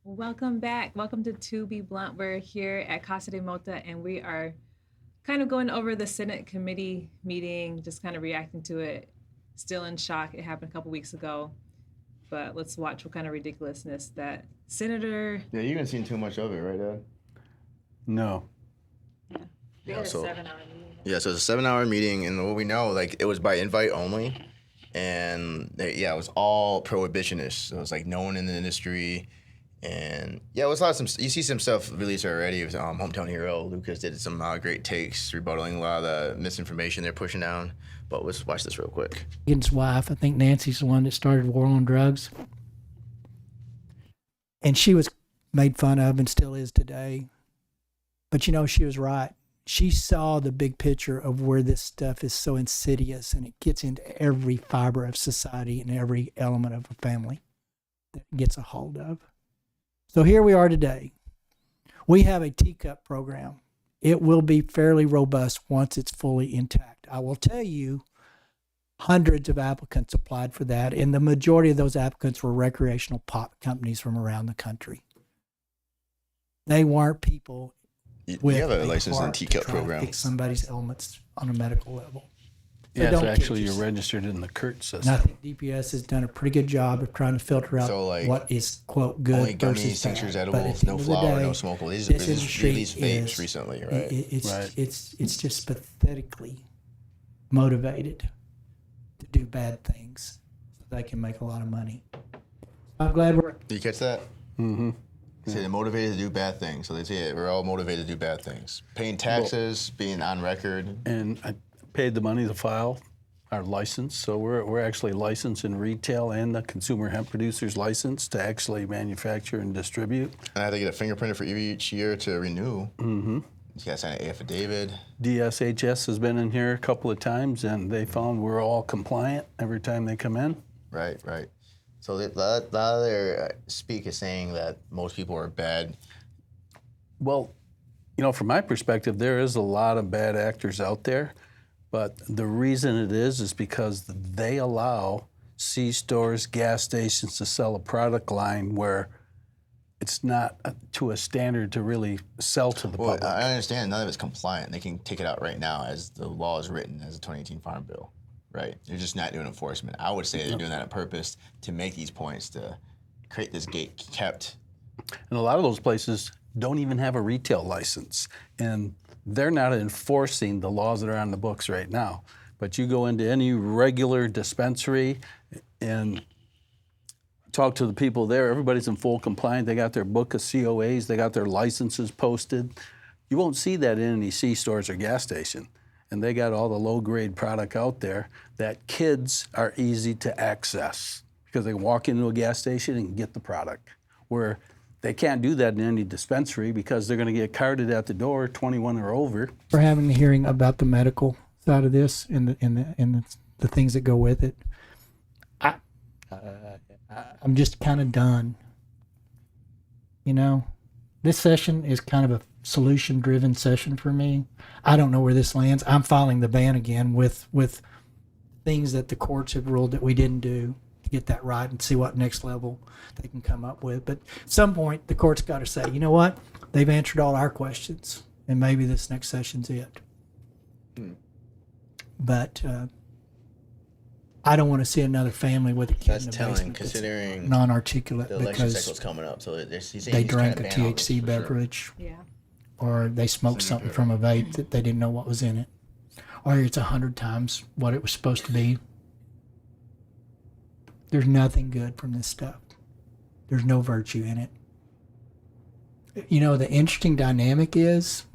Welcome back. Welcome to Be Blunt. We're here at Casa de Mota and we are kind of going over the Senate committee meeting, just kind of reacting to it. Still in shock. It happened a couple weeks ago, but let's watch what kind of ridiculousness that Senator. Yeah, you haven't seen too much of it, right, Dad? No. Yeah, they had a 7 hour meeting. Yeah, so it's a 7-hour meeting, and what we know, like, it was by invite only, and it was all prohibitionist. So it was like no one in the industry, and yeah, it was a lot of some. You see some stuff released already. It was Hometown Hero Lucas did some great takes, rebuttaling a lot of the misinformation they're pushing down. But let's watch this real quick. His wife, I think Nancy's the one that started war on drugs, and she was made fun of and still is today. But she was right. She saw the big picture of where this stuff is so insidious and it gets into every fiber of society and every element of a family that it gets a hold of. So here we are today. We have a teacup program. It will be fairly robust once it's fully intact. I will tell you, hundreds of applicants applied for that, and the majority of those applicants were recreational pot companies from around the country. They weren't people You with have a license in the heart to TCUP try to program. fix somebody's ailments on a medical level. So Yeah, it's don't actually kid you're yourself. registered in the CURT And system. I think DPS has done a pretty good job of trying to filter out So, like, what is, quote, good Only versus gummies, tinctures, bad. But at edibles, the no end of the flour, day, no smokable. These this industry released vapes is- recently, right? Right. It's just pathetically motivated to do bad things so they can make a lot of money. I'm glad we're Did you catch that? Mm-hmm. They say they're motivated to do bad things. So they say we're all motivated to do bad things. Paying taxes, being on record. And I paid the money to file our license, so we're actually licensed in retail and the consumer hemp producer's license to actually manufacture and distribute. And I have to get a fingerprinted for each year to renew. Mm-hmm. You got to sign an affidavit. DSHS has been in here a couple of times, and they found we're all compliant every time they come in. Right. So a lot of their speak is saying that most people are bad. Well, from my perspective, there is a lot of bad actors out there, but the reason it is because they allow C-stores, gas stations to sell a product line where it's not to a standard to really sell to the Well, public. I understand none of it's compliant. They can take it out right now as the law is written as a 2018 Farm Bill. Right. They're just not doing enforcement. I would say they're doing that on purpose to make these points, to create this gate kept. And a lot of those places don't even have a retail license, and they're not enforcing the laws that are on the books right now. But you go into any regular dispensary and talk to the people there, everybody's in full compliance. They got their book of COAs, they got their licenses posted. You won't see that in any C-stores or gas station. And they got all the low-grade product out there that kids are easy to access because they can walk into a gas station and get the product, where they can't do that in any dispensary because they're going to get carded at the door, 21 or over. having a hearing about the medical side of this and the things that go with it. I'm just kind of done. This session is kind of a solution-driven session for me. I don't know where this lands. I'm filing the ban again with things that the courts have ruled that we didn't do to get that right and see what next level they can come up with. But at some point, the court's got to say, you know what? They've answered all our questions, and maybe this next session's it. But I don't want to see another family with a kid That's in the telling, basement considering non-articulate the election because cycle's coming up. So he's saying they he's trying drank to a ban all this THC for sure. beverage, Yeah. or they smoked something from a vape that they didn't know what was in it, or it's 100 times what it was supposed to be. There's nothing good from this stuff. There's no virtue in it. The interesting dynamic is,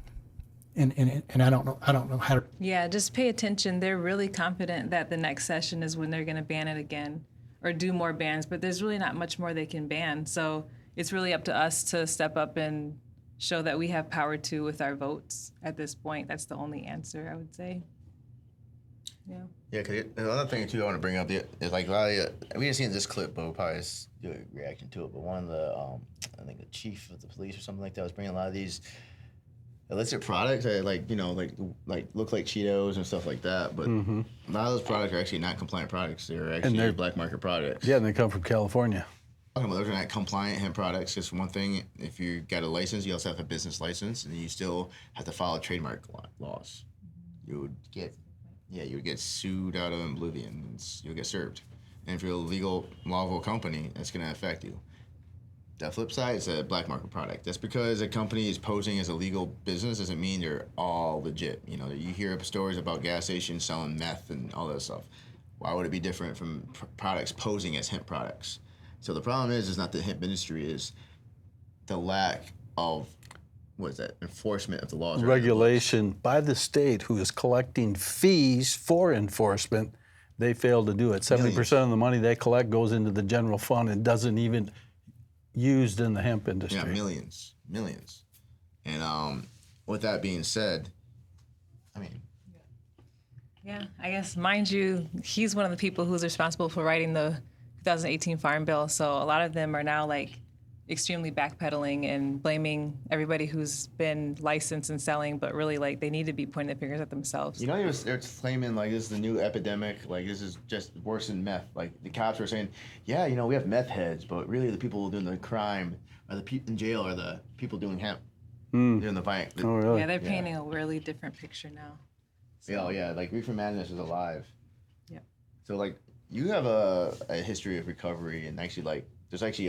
and I don't know how to. Yeah, just pay attention. They're really confident that the next session is when they're going to ban it again or do more bans, but there's really not much more they can ban. So it's really up to us to step up and show that we have power too with our votes at this point. That's the only answer, I would say. Yeah. Yeah, because another thing too I want to bring up is like a lot of, we didn't see in this clip, but we'll probably do a reaction to it. But one of the, I think the chief of the police or something like that was bringing a lot of these illicit products that like look like Cheetos and stuff like that. But a lot of those products are actually not compliant products. They're actually they're- black market products. Yeah, and they come from California. talking about those are not compliant hemp products. Just one thing, if you got a license, you also have a business license, and you still have to follow trademark laws. You would get sued out of oblivion. You'll get served. And if you're a legal, lawful company, that's going to affect you. The flip side is a black market product. That's because a company is posing as a legal business doesn't mean they're all legit. You know, you hear stories about gas stations selling meth and all that stuff. Why would it be different from products posing as hemp products? So the problem is not the hemp industry, is the lack of, enforcement of the laws. Regulation by the state who is collecting fees for enforcement. They fail to do it. 70% of the money they collect goes into the general fund and doesn't even used in the hemp industry. Yeah, millions. And with that being said, I mean. Yeah, I guess, mind you, he's one of the people who's responsible for writing the 2018 Farm Bill. So a lot of them are now like extremely backpedaling and blaming everybody who's been licensed and selling, but really like they need to be pointing their fingers at themselves. You know, they're claiming like this is the new epidemic, like this is just worse than meth. Like the cops were saying, yeah, you know, we have meth heads, but really the people doing the crime or the people in jail are the people doing hemp, doing the violent. Oh, really? Yeah, they're painting a really different picture now. So. Yeah, like Reefer Madness is alive. Yep. So like you have a history of recovery, and actually like there's actually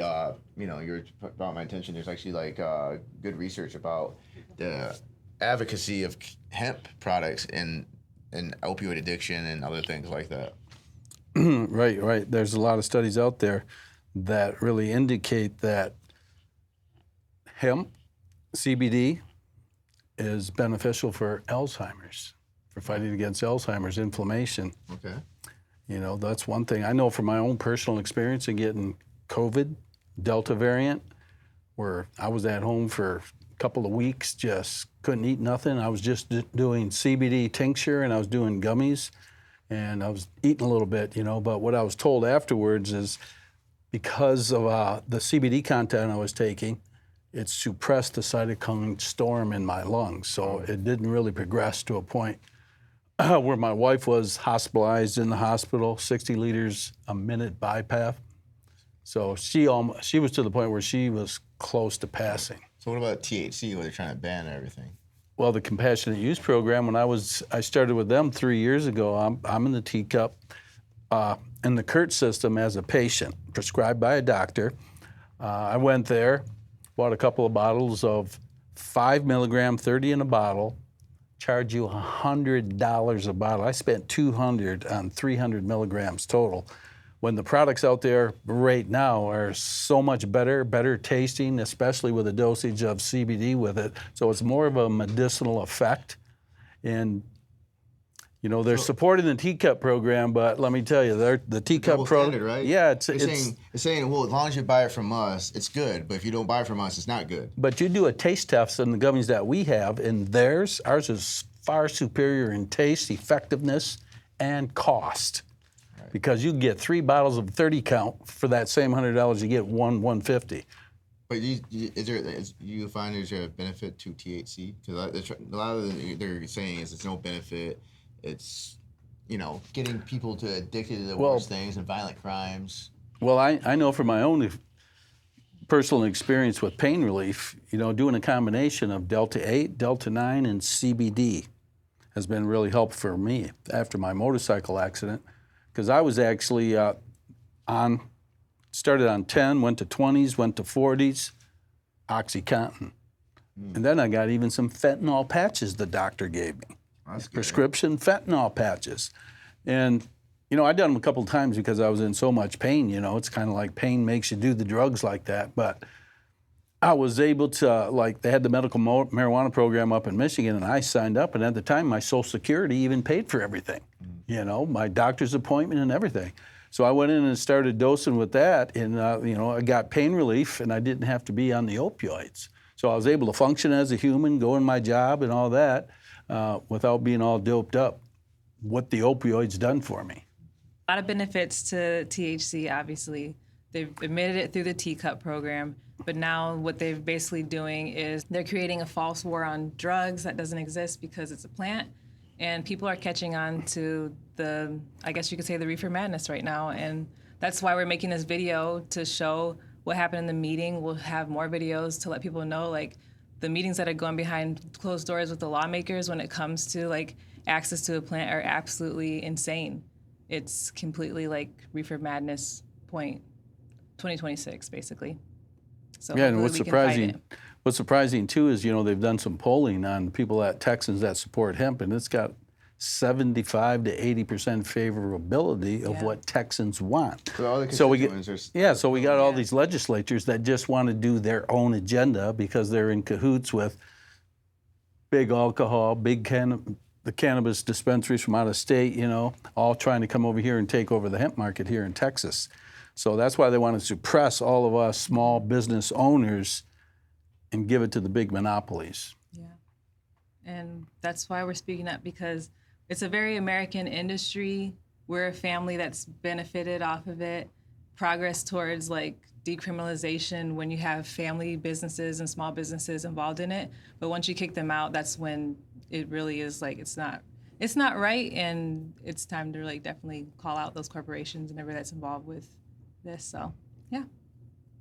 you know, you brought my attention. There's actually like good research about the advocacy of hemp products in opioid addiction and other things like that. Right. There's a lot of studies out there that really indicate that hemp, CBD, is beneficial for Alzheimer's, for fighting against Alzheimer's inflammation. Okay. You know, that's one thing. I know from my own personal experience in getting COVID, Delta variant, where I was at home for a couple of weeks, just couldn't eat nothing. I was just doing CBD tincture and I was doing gummies and I was eating a little bit, you know, but what I was told afterwards is because of the CBD content I was taking, it suppressed the cytokine storm in my lungs. So it didn't really progress to a point where my wife was hospitalized in the hospital, 60 liters a minute BiPAP. So she was to the point where she was close to passing. So what about THC, where they're trying to ban everything? Well, the compassionate use program, when I started with them 3 years ago, I'm in the teacup in the CURT system as a patient, prescribed by a doctor. I went there, bought a couple of bottles of 5 milligram, 30 in a bottle, charge you $100 a bottle. I spent $200 on 300 milligrams total. When the products out there right now are so much better tasting, especially with a dosage of CBD with it. So it's more of a medicinal effect. And, you know, they're supporting the teacup program, but let me tell you, the teacup program, right? Yeah, it's saying, well, as long as you buy it from us, it's good. But if you don't buy it from us, it's not good. But you do a taste test on the gummies that we have, and ours is far superior in taste, effectiveness, and cost. Because you can get 3 bottles of 30 count for that same $100. You get 150. But you find there's a benefit to THC? Because a lot of them they're saying is it's no benefit. It's, you know, getting people to addicted to the worst things and violent crimes. Well, I know from my own personal experience with pain relief, you know, doing a combination of Delta 8, Delta 9, and CBD has been really helpful for me after my motorcycle accident. Because I was actually started on 10, went to 20s, went to 40s, OxyContin. And then I got even some fentanyl patches the doctor gave me. That's good. Prescription fentanyl patches. And, you know, I done them a couple of times because I was in so much pain, you know. It's kind of like pain makes you do the drugs like that. But I was able to, like, they had the medical marijuana program up in Michigan, and I signed up. And at the time, my Social Security even paid for everything. You know, my doctor's appointment and everything. So I went in and started dosing with that, and you know, I got pain relief, and I didn't have to be on the opioids. So I was able to function as a human, go in my job and all that, without being all doped up. What the opioids done for me. A lot of benefits to THC, obviously. They've admitted it through the teacup program, but now what they're basically doing is they're creating a false war on drugs that doesn't exist because it's a plant. And people are catching on to the, I guess you could say, the reefer madness right now. And that's why we're making this video to show what happened in the meeting. We'll have more videos to let people know, like, the meetings that are going behind closed doors with the lawmakers when it comes to, like, access to a plant are absolutely insane. It's completely like reefer madness point 2026, basically. So Yeah, and hopefully we can fight it. what's surprising too is, they've done some polling on people Texans that support hemp, and it's got 75 to 80% favorability of Yeah. what Texans want. So all the So we constituents get, so we got all Yeah. these legislatures that just want to do their own agenda because they're in cahoots with big alcohol, the cannabis dispensaries from out of state, all trying to come over here and take over the hemp market here in Texas. So that's why they want to suppress all of us small business owners and give it to the big monopolies. Yeah. And that's why we're speaking up, because it's a very American industry. We're a family that's benefited off of it. Progress towards, like, decriminalization when you have family businesses and small businesses involved in it. But once you kick them out, that's when it really is like it's not right, and it's time to, like, definitely call out those corporations and everybody that's involved with this. So, yeah.